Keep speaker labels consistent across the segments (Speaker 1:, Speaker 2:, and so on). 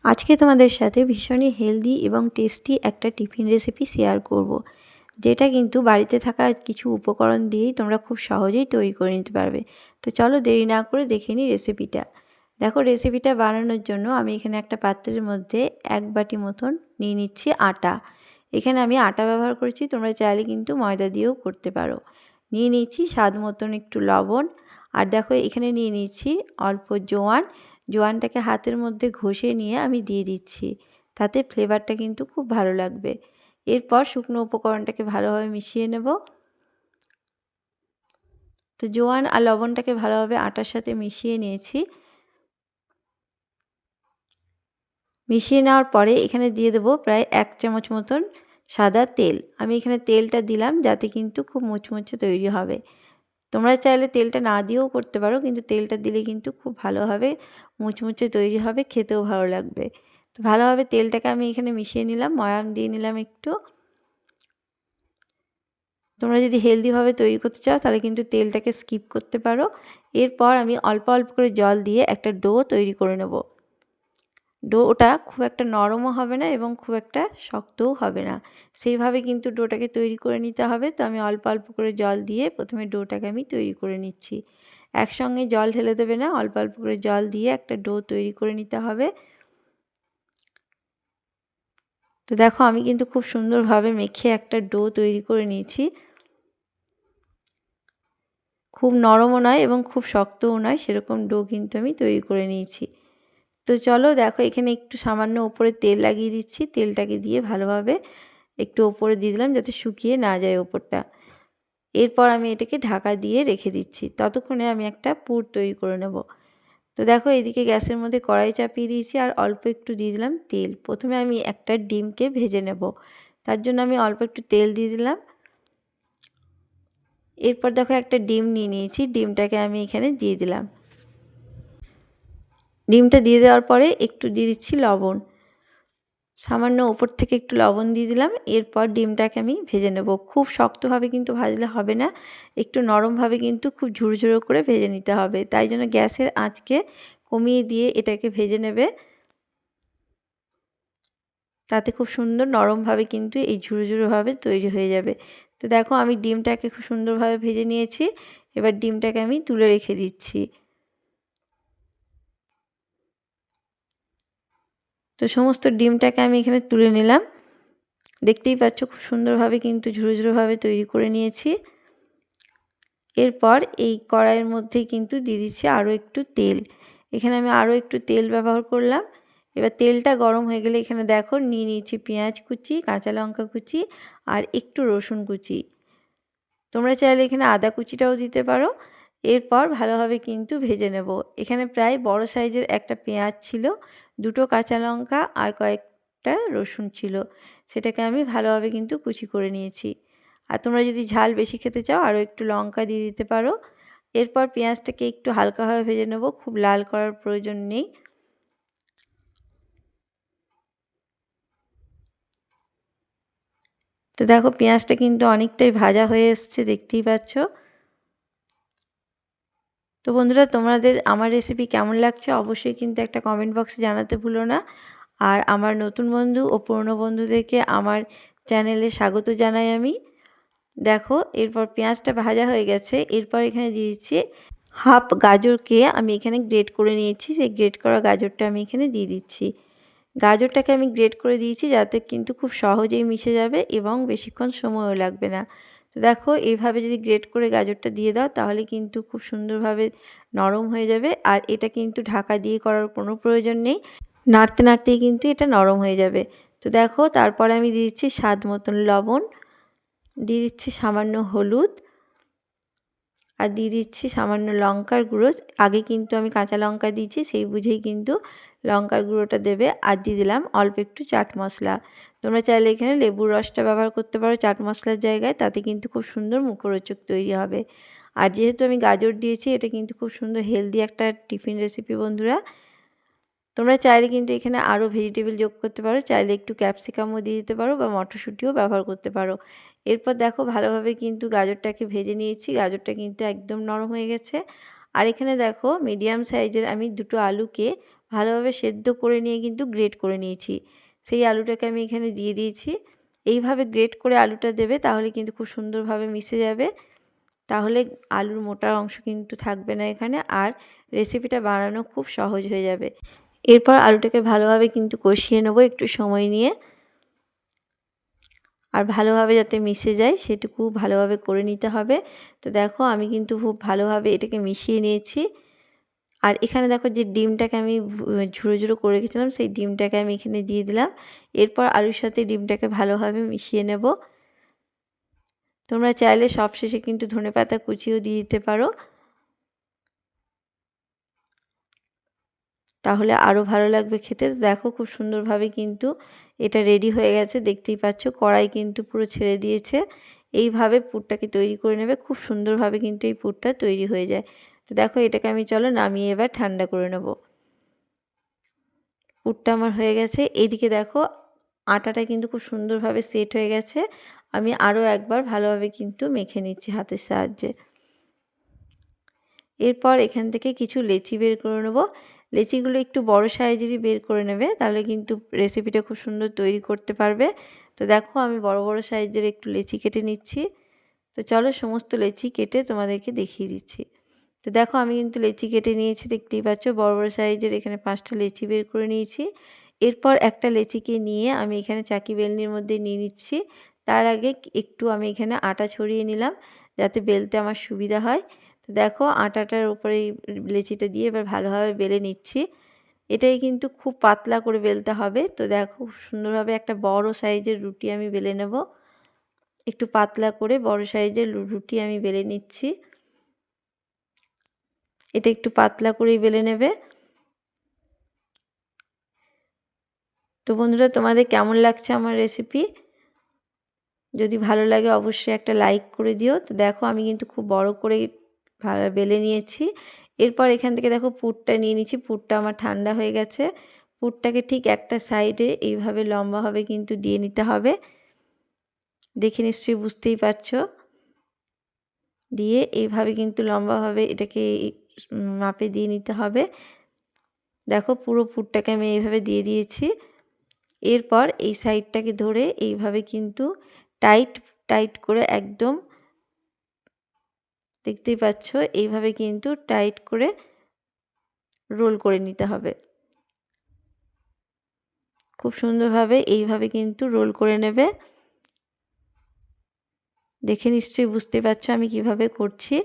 Speaker 1: আজকে তোমাদের সাথে ভীষণই হেলদি এবং টেস্টি একটা টিফিন রেসিপি শেয়ার করব। যেটা কিন্তু বাড়িতে থাকা কিছু উপকরণ দিয়েই তোমরা খুব সহজেই তৈরি করে নিতে পারবে। তো চলো দেরি না করে দেখে নিই রেসিপিটা। দেখো, রেসিপিটা বানানোর জন্য আমি এখানে একটা পাত্রের মধ্যে 1 বাটি মতন নিয়ে নিচ্ছি আটা। এখানে আমি আটা ব্যবহার করেছি, তোমরা চাইলে কিন্তু ময়দা দিয়েও করতে পারো। নিয়ে নিচ্ছি স্বাদ মতন একটু লবণ। আর দেখো, এখানে নিয়ে নিচ্ছি অল্প জোয়ান। জোয়ানটাকে হাতের মধ্যে ঘষে নিয়ে আমি দিয়ে দিচ্ছি, তাতে ফ্লেভারটা কিন্তু খুব ভালো লাগবে। এরপর শুকনো উপকরণটাকে ভালোভাবে মিশিয়ে নেব। তো জোয়ান আর লবণটাকে ভালোভাবে আটার সাথে মিশিয়ে নিয়েছি। মিশিয়ে নেওয়ার পরে এখানে দিয়ে দেবো প্রায় 1 চামচ মতন সাদা তেল। আমি এখানে তেলটা দিলাম যাতে কিন্তু খুব মুচমুচে তৈরি হবে। তোমরা চাইলে তেলটা না দিয়েও করতে পারো, কিন্তু তেলটা দিলে কিন্তু খুব ভালোভাবে মুচমুচে তৈরি হবে, খেতেও ভালো লাগবে। তো ভালোভাবে তেলটাকে আমি এখানে মিশিয়ে নিলাম, ময়াম দিয়ে নিলাম একটু। তোমরা যদি হেলদিভাবে তৈরি করতে চাও তাহলে কিন্তু তেলটাকে স্কিপ করতে পারো। এরপর আমি অল্প অল্প করে জল দিয়ে একটা ডো তৈরি করে নেব। ডোটা খুব একটা নরমও হবে না এবং খুব একটা শক্তও হবে না, সেইভাবে কিন্তু ডোটাকে তৈরি করে নিতে হবে। তো আমি অল্প অল্প করে জল দিয়ে প্রথমে ডোটাকে আমি তৈরি করে নিচ্ছি। একসঙ্গে জল ঢেলে দেবে না, অল্প অল্প করে জল দিয়ে একটা ডো তৈরি করে নিতে হবে। তো দেখো, আমি কিন্তু খুব সুন্দরভাবে মেখে একটা ডো তৈরি করে নিয়েছি। খুব নরমও নয় এবং খুব শক্তও নয়, সেরকম ডো কিন্তু আমি তৈরি করে নিয়েছি। তো চলো দেখো, এখানে একটু সামান্য ওপরে তেল লাগিয়ে দিচ্ছি। তেলটাকে দিয়ে ভালোভাবে একটু ওপরে দিয়ে দিলাম যাতে শুকিয়ে না যায় ওপরটা। এরপর আমি এটাকে ঢাকা দিয়ে রেখে দিচ্ছি, ততক্ষণে আমি একটা পুর তৈরি করে নেব। তো দেখো, এদিকে গ্যাসের মধ্যে কড়াই চাপিয়ে দিয়েছি আর অল্প একটু দিয়ে দিলাম তেল। প্রথমে আমি একটা ডিমকে ভেজে নেব, তার জন্য আমি অল্প একটু তেল দিয়ে দিলাম। এরপর দেখো, একটা ডিম নিয়ে নিয়েছি, ডিমটাকে আমি এখানে দিয়ে দিলাম। ডিমটা দিয়ে দেওয়ার পরে একটু দিয়ে দিচ্ছি লবণ, সামান্য ওপর থেকে একটু লবণ দিয়ে দিলাম। এরপর ডিমটাকে আমি ভেজে নেব। খুব শক্তভাবে কিন্তু ভাজলে হবে না, একটু নরমভাবে কিন্তু খুব ঝুরঝুরো করে ভেজে নিতে হবে। তাই জন্য গ্যাসের আঁচকে কমিয়ে দিয়ে এটাকে ভেজে নেবে, তাতে খুব সুন্দর নরমভাবে কিন্তু এই ঝুরঝুরোভাবে তৈরি হয়ে যাবে। তো দেখো, আমি ডিমটাকে খুব সুন্দরভাবে ভেজে নিয়েছি। এবার ডিমটাকে আমি তুলে রেখে দিচ্ছি। তো সমস্ত ডিমটাকে আমি এখানে তুলে নিলাম। দেখতেই পাচ্ছ খুব সুন্দরভাবে কিন্তু ঝুরঝুরোভাবে তৈরি করে নিয়েছি। এরপর এই কড়াইয়ের মধ্যেই কিন্তু দিয়ে দিচ্ছি আরও একটু তেল। এখানে আমি আরও একটু তেল ব্যবহার করলাম। এবার তেলটা গরম হয়ে গেলে এখানে দেখো নিয়ে নিয়েছি পেঁয়াজ কুচি, কাঁচা লঙ্কা কুচি আর একটু রসুন কুচি। তোমরা চাইলে এখানে আদা কুচিটাও দিতে পারো। এরপর ভালোভাবে কিন্তু ভেজে নেব। এখানে প্রায় বড় সাইজের একটা পেঁয়াজ ছিল, দুটো কাঁচা লঙ্কা আর কয়েকটা রসুন ছিল, সেটাকে আমি ভালোভাবে কিন্তু কুচি করে নিয়েছি। আর তোমরা যদি ঝাল বেশি খেতে চাও আরও একটু লঙ্কা দিয়ে দিতে পারো। এরপর পেঁয়াজটাকে একটু হালকাভাবে ভেজে নেব, খুব লাল করার প্রয়োজন নেই। তো দেখো, পেঁয়াজটা কিন্তু অনেকটাই ভাজা হয়ে এসছে, দেখতেই পাচ্ছ। তো বন্ধুরা, তোমাদের আমার রেসিপি কেমন লাগছে অবশ্যই কিন্তু একটা কমেন্ট বক্সে জানাতে ভুলো না। আর আমার নতুন বন্ধু ও পুরনো বন্ধুদেরকে আমার চ্যানেলে স্বাগত জানাই আমি। দেখো, এরপর পেঁয়াজটা ভাজা হয়ে গেছে। এরপর এখানে দিয়ে দিচ্ছি হাফ গাজরকে আমি এখানে গ্রেট করে নিয়েছি। সেই গ্রেট করা গাজরটা আমি এখানে দিয়ে দিচ্ছি। গাজরটাকে আমি গ্রেট করে দিয়েছি যাতে কিন্তু খুব সহজেই মিশে যাবে এবং বেশিক্ষণ সময়ও লাগবে না। তো দেখো, এইভাবে যদি গ্রেট করে গাজরটা দিয়ে দাও তাহলে কিন্তু খুব সুন্দরভাবে নরম হয়ে যাবে। আর এটা কিন্তু ঢাকা দিয়ে করার কোনো প্রয়োজন নেই, নাড়তে নাড়তেই কিন্তু এটা নরম হয়ে যাবে। তো দেখো, তারপরে আমি দিয়ে দিচ্ছি স্বাদ মতন লবণ, দিয়ে দিচ্ছি সামান্য হলুদ আর দিয়ে দিচ্ছি সামান্য লঙ্কার গুঁড়ো। আগে কিন্তু আমি কাঁচা লঙ্কা দিয়েছি, সেই বুঝেই কিন্তু লঙ্কার গুঁড়োটা দেবে। আর দিয়ে দিলাম অল্প একটু চাট মশলা। তোমরা চাইলে এখানে লেবুর রসটা ব্যবহার করতে পারো চাট মশলার জায়গায়, তাতে কিন্তু খুব সুন্দর মুখরোচক তৈরি হবে। আর যেহেতু আমি গাজর দিয়েছি, এটা কিন্তু খুব সুন্দর হেলদি একটা টিফিন রেসিপি বন্ধুরা। তোমরা চাইলে কিন্তু এখানে আরও ভেজিটেবল যোগ করতে পারো, চাইলে একটু ক্যাপসিকামও দিয়ে দিতে পারো বা মটরশুঁটিও ব্যবহার করতে পারো। এরপর দেখো, ভালোভাবে কিন্তু গাজরটাকে ভেজে নিয়েছি, গাজরটা কিন্তু একদম নরম হয়ে গেছে। আর এখানে দেখো, মিডিয়াম সাইজের আমি দুটো আলুকে ভালোভাবে সেদ্ধ করে নিয়ে কিন্তু গ্রেট করে নিয়েছি। সেই আলুটাকে আমি এখানে দিয়ে দিয়েছি। এইভাবে গ্রেট করে আলুটা দেবে, তাহলে কিন্তু খুব সুন্দরভাবে মিশে যাবে। তাহলে আলুর মোটা অংশ কিন্তু থাকবে না এখানে, আর রেসিপিটা বানানো খুব সহজ হয়ে যাবে। এরপর আলুটাকে ভালোভাবে কিন্তু কষিয়ে নেব একটু সময় নিয়ে, আর ভালোভাবে যাতে মিশে যায় সেটুকু ভালোভাবে করে নিতে হবে। তো দেখো আমি কিন্তু খুব ভালোভাবে এটাকে মিশিয়ে নিয়েছি। আর এখানে দেখো যে ডিমটাকে আমি ঝুড়ো ঝুড়ো করে রেখেছিলাম, সেই ডিমটাকে আমি এখানে দিয়ে দিলাম। এরপর আলুর সাথে ডিমটাকে ভালোভাবে মিশিয়ে নেব। তোমরা চাইলে সবশেষে কিন্তু ধনেপাতা কুচিও দিয়ে দিতে পারো, তাহলে আরও ভালো লাগবে খেতে। দেখো খুব সুন্দরভাবে কিন্তু এটা রেডি হয়ে গেছে, দেখতেই পাচ্ছ কড়াই কিন্তু পুরো ছেড়ে দিয়েছে। এইভাবে পুরটাকে তৈরি করে নেবে, খুব সুন্দরভাবে কিন্তু এই পুরটা তৈরি হয়ে যায়। তো দেখো এটাকে আমি চলো নামিয়ে এবার ঠান্ডা করে নেব। পুরটা আমার হয়ে গেছে। এইদিকে দেখো আটাটা কিন্তু খুব সুন্দরভাবে সেট হয়ে গেছে। আমি আরও একবার ভালোভাবে কিন্তু মেখে নিচ্ছি হাতের সাহায্যে। এরপর এখান থেকে কিছু লেচি বের করে নেব। লেচিগুলো একটু বড় সাইজেরই বের করে নেবে, তাহলে কিন্তু রেসিপিটা খুব সুন্দর তৈরি করতে পারবে। তো দেখো আমি বড় বড় সাইজের একটু লেচি কেটে নিচ্ছি। তো চলো সমস্ত লেচি কেটে তোমাদেরকে দেখিয়ে দিচ্ছি। তো দেখো আমি কিন্তু লেচি কেটে নিয়েছি, দেখতেই পাচ্ছ বড় বড় সাইজের এখানে 5টা লেচি বের করে নিয়েছি। এরপর একটা লেচিকে নিয়ে আমি এখানে চাকি বেলনির মধ্যে নিয়ে নিচ্ছি। তার আগে একটু আমি এখানে আটা ছড়িয়ে নিলাম, যাতে বেলতে আমার সুবিধা হয়। তো দেখো আটাটার উপরে এই লেচিটা দিয়ে এবার ভালোভাবে বেলে নিচ্ছি। এটাই কিন্তু খুব পাতলা করে বেলতে হবে। তো দেখো খুব সুন্দরভাবে একটা বড় সাইজের রুটি আমি বেলে নেব। একটু পাতলা করে বড় সাইজের রুটি আমি বেলে নিচ্ছি। এটা একটু পাতলা করেই বেলে নেবে। তো বন্ধুরা তোমাদের কেমন লাগছে আমার রেসিপি? যদি ভালো লাগে অবশ্যই একটা লাইক করে দিও। তো দেখো আমি কিন্তু খুব বড় করে বেলে নিয়েছি। এরপর এখান থেকে দেখো পুরটা নিয়ে নিচ্ছি। পুরটা আমার ঠান্ডা হয়ে গেছে। পুরটাকে ঠিক একটা সাইডে এইভাবে লম্বাভাবে কিন্তু দিয়ে নিতে হবে। দেখে নিশ্চয়ই বুঝতেই পারছো। দিয়ে এইভাবে কিন্তু লম্বাভাবে এটাকে মাপে দিয়ে নিতে হবে। দেখো পুরো পুরটাকে আমি এইভাবে দিয়ে দিয়েছি। এরপর এই সাইডটাকে ধরে এইভাবে কিন্তু টাইট টাইট করে একদম, দেখতেই পাচ্ছ এইভাবে কিন্তু টাইট করে রোল করে নিতে হবে। খুব সুন্দরভাবে এইভাবে কিন্তু রোল করে নেবে। দেখে নিশ্চয়ই বুঝতে পারছো আমি কিভাবে করছি।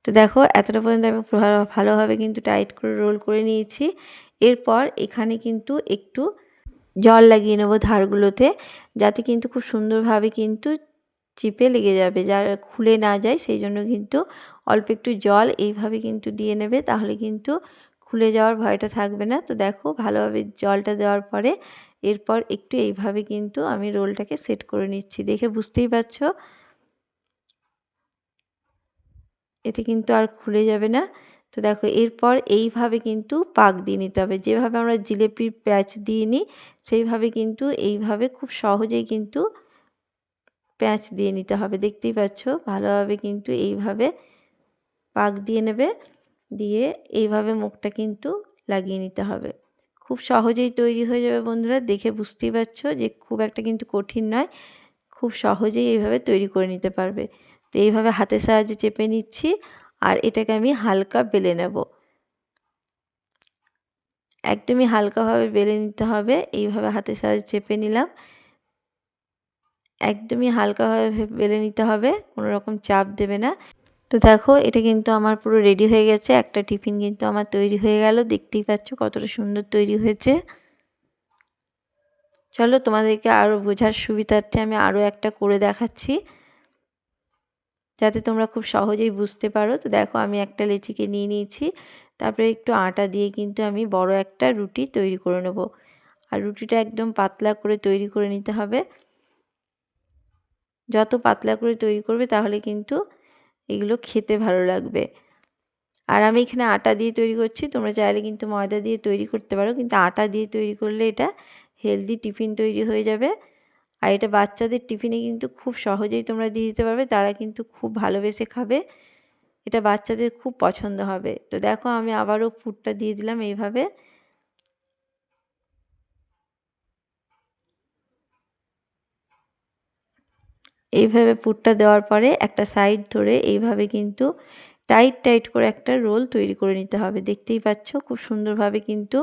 Speaker 1: তো দেখো এতটা পর্যন্ত আমি ভালোভাবে কিন্তু টাইট করে রোল করে নিয়েছি। এরপর এখানে কিন্তু একটু জল লাগিয়ে নেবো ধারগুলোতে, যাতে কিন্তু খুব সুন্দরভাবে কিন্তু চিপে লেগে যাবে, যার খুলে না যায়, সেই জন্য কিন্তু অল্প একটু জল এইভাবে কিন্তু দিয়ে নেবে, তাহলে কিন্তু খুলে যাওয়ার ভয়টা থাকবে না। তো দেখো ভালোভাবে জলটা দেওয়ার পরে এরপর একটু এইভাবে কিন্তু আমি রোলটাকে সেট করে নিচ্ছি। দেখে বুঝতেই পারছো এতে কিন্তু আর খুলে যাবে না। তো দেখো এরপর এইভাবে কিন্তু পাক দিয়ে নিতে হবে, যেভাবে আমরা জিলেপির প্যাঁচ দিয়ে নিই সেইভাবে কিন্তু এইভাবে খুব সহজেই কিন্তু প্যাঁচ দিয়ে নিতে হবে। দেখতেই পাচ্ছ ভালোভাবে কিন্তু এইভাবে পাক দিয়ে নেবে, দিয়ে এইভাবে মুখটা কিন্তু লাগিয়ে নিতে হবে। খুব সহজেই তৈরি হয়ে যাবে বন্ধুরা, দেখে বুঝতেই পারছো যে খুব একটা কিন্তু কঠিন নয়, খুব সহজেই এইভাবে তৈরি করে নিতে পারবে। তো এইভাবে হাতের সাহায্যে চেপে নিচ্ছি, আর এটাকে আমি হালকা বেলে নেব। একদমই হালকাভাবে বেলে নিতে হবে, এইভাবে হাতের সাহায্যে চেপে নিলাম। একদমই হালকাভাবে বেলে নিতে হবে, কোনো রকম চাপ দেবে না। তো দেখো এটা কিন্তু আমার পুরো রেডি হয়ে গেছে। একটা টিফিন কিন্তু আমার তৈরি হয়ে গেল, দেখতেই পাচ্ছ কতটা সুন্দর তৈরি হয়েছে। চলো তোমাদেরকে আরও বোঝার সুবিধার্থে আমি আরও একটা করে দেখাচ্ছি, যাতে তোমরা খুব সহজেই বুঝতে পারো। তো দেখো আমি একটা লেচিকে নিয়ে নিয়েছি, তারপরে একটু আটা দিয়ে কিন্তু আমি বড় একটা রুটি তৈরি করে নেব। আর রুটিটা একদম পাতলা করে তৈরি করে নিতে হবে। যত পাতলা করে তৈরি করবে তাহলে কিন্তু এগুলো খেতে ভালো লাগবে। আর আমি এখানে আটা দিয়ে তৈরি করছি, তোমরা চাইলে কিন্তু ময়দা দিয়ে তৈরি করতে পারো, কিন্তু আটা দিয়ে তৈরি করলে এটা হেলদি টিফিন তৈরি হয়ে যাবে। আর এটা বাচ্চাদের টিফিনে কিন্তু খুব সহজেই তোমরা দিয়ে দিতে পারবে, তারা কিন্তু খুব ভালোবেসে খাবে। এটা বাচ্চাদের খুব পছন্দ হবে। তো দেখো আমি আবারও পুরটা দিয়ে দিলাম এইভাবে। এইভাবে পুরটা দেওয়ার পরে একটা সাইড ধরে এইভাবে কিন্তু টাইট করে একটা রোল তৈরি করে নিতে হবে। দেখতেই পাচ্ছ খুব সুন্দরভাবে কিন্তু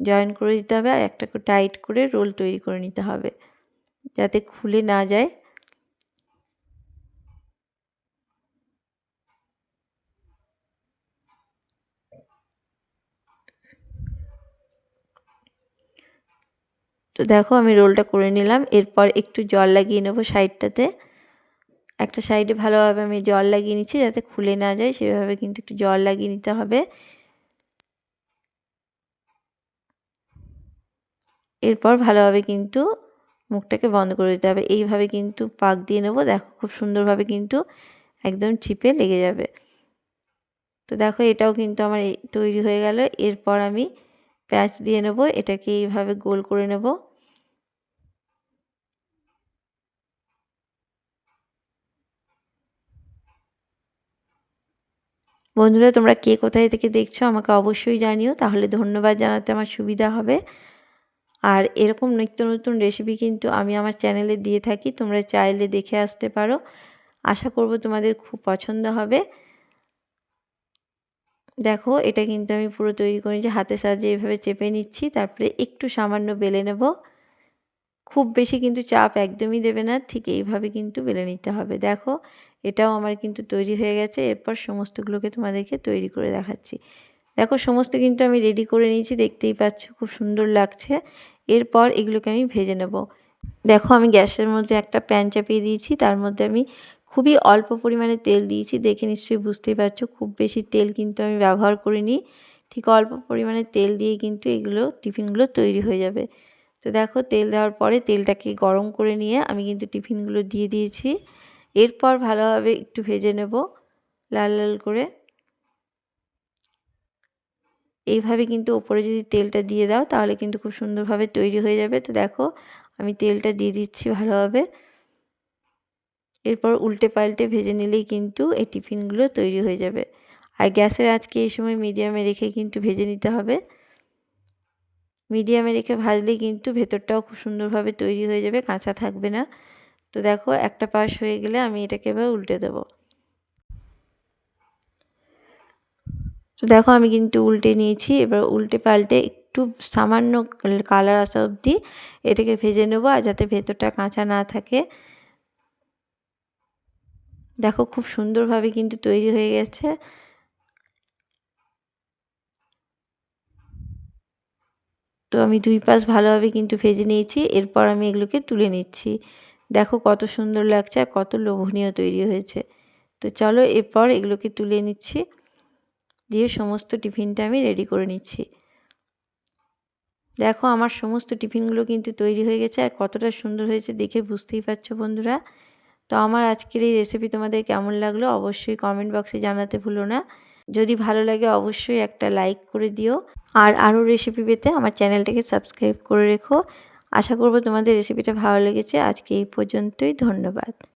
Speaker 1: জয়েন করে দিতে হবে আর একটা টাইট করে রোল তৈরি করে নিতে হবে যাতে খুলে না যায়। তো দেখো আমি রোলটা করে নিলাম। এরপর একটু জল লাগিয়ে নেবো সাইডটাতে। একটা সাইডে ভালোভাবে আমি জল লাগিয়ে নিচ্ছি যাতে খুলে না যায়, সেভাবে কিন্তু একটু জল লাগিয়ে নিতে হবে। এরপর ভালোভাবে কিন্তু মুখটাকে বন্ধ করে দিতে হবে। এইভাবে কিন্তু পাক দিয়ে নেবো। দেখো খুব সুন্দরভাবে কিন্তু একদম চিপে লেগে যাবে। তো দেখো এটাও কিন্তু আমার তৈরি হয়ে গেল। এরপর আমি প্যাঁচ দিয়ে নেব, এটাকে এইভাবে গোল করে নেব। বন্ধুরা তোমরা কে কোথায় থেকে দেখছো আমাকে অবশ্যই জানিও, তাহলে ধন্যবাদ জানাতে আমার সুবিধা হবে। আর এরকম নিত্য নতুন রেসিপি কিন্তু আমি আমার চ্যানেলে দিয়ে থাকি, তোমরা চাইলে দেখে আসতে পারো। আশা করব তোমাদের খুব পছন্দ হবে। দেখো এটা কিন্তু আমি পুরো তৈরি করে নিয়েছি, হাতের সাহায্যে এভাবে চেপে নিচ্ছি, তারপরে একটু সামান্য বেলে নেব। খুব বেশি কিন্তু চাপ একদমই দেবে না, ঠিক এইভাবে কিন্তু বেলে নিতে হবে। দেখো এটাও আমার কিন্তু তৈরি হয়ে গেছে। এরপর সমস্তগুলোকে তোমাদেরকে তৈরি করে দেখাচ্ছি। দেখো সমস্ত কিন্তু আমি রেডি করে নিয়েছি, দেখতেই পাচ্ছ খুব সুন্দর লাগছে। এরপর এগুলোকে আমি ভেজে নেব। দেখো আমি গ্যাসের মধ্যে একটা প্যান চাপিয়ে দিয়েছি, তার মধ্যে আমি খুবই অল্প পরিমাণে তেল দিয়েছি। দেখে নিশ্চয়ই বুঝতেই পারছো খুব বেশি তেল কিন্তু আমি ব্যবহার করিনি। ঠিক অল্প পরিমাণে তেল দিয়ে কিন্তু এগুলো টিফিনগুলো তৈরি হয়ে যাবে। তো দেখো তেল দেওয়ার পরে তেলটাকে গরম করে নিয়ে আমি কিন্তু টিফিনগুলো দিয়ে দিয়েছি। এরপর ভালোভাবে একটু ভেজে নেব লাল লাল করে। এইভাবে কিন্তু ওপরে যদি তেলটা দিয়ে দাও তাহলে কিন্তু খুব সুন্দরভাবে তৈরি হয়ে যাবে। তো দেখো আমি তেলটা দিয়ে দিচ্ছি ভালোভাবে। এরপর উল্টে পাল্টে ভেজে নিলেই কিন্তু এই টিফিনগুলো তৈরি হয়ে যাবে। আর গ্যাসের আঁচকে এই সময় মিডিয়ামে রেখে কিন্তু ভেজে নিতে হবে। মিডিয়ামে রেখে ভাজলেই কিন্তু ভেতরটাও খুব সুন্দরভাবে তৈরি হয়ে যাবে, কাঁচা থাকবে না। তো দেখো একটা পাশ হয়ে গেলে আমি এটাকে এবার উল্টে দেবো। তো দেখো আমি কিন্তু উল্টে নিয়েছি। এবার উল্টে পাল্টে একটু সামান্য কালার আসা অবধি এটাকে ভেজে নেবো, আর যাতে ভেতরটা কাঁচা না থাকে। দেখো খুব সুন্দরভাবে কিন্তু তৈরি হয়ে গেছে। তো আমি দুই পাশ ভালোভাবে কিন্তু ভেজে নিয়েছি। এরপর আমি এগুলোকে তুলে নিচ্ছি। দেখো কত সুন্দর লাগছে আর কত লোভনীয় তৈরি হয়েছে। তো চলো এরপর এগুলোকে তুলে নিচ্ছি, দিয়ে সমস্ত টিফিনটা আমি রেডি করে নিচ্ছি। দেখো আমার সমস্ত টিফিনগুলো কিন্তু তৈরি হয়ে গেছে, আর কতটা সুন্দর হয়েছে দেখে বুঝতেই পারছো বন্ধুরা। তো আমার আজকের এই রেসিপি তোমাদের কেমন লাগলো অবশ্যই কমেন্ট বক্সে জানাতে ভুলো না। যদি ভালো লাগে অবশ্যই একটা লাইক করে দিও। আর আরও রেসিপি পেতে আমার চ্যানেলটাকে সাবস্ক্রাইব করে রেখো। আশা করব তোমাদের রেসিপিটা ভালো লেগেছে। আজকে এই পর্যন্তই, ধন্যবাদ।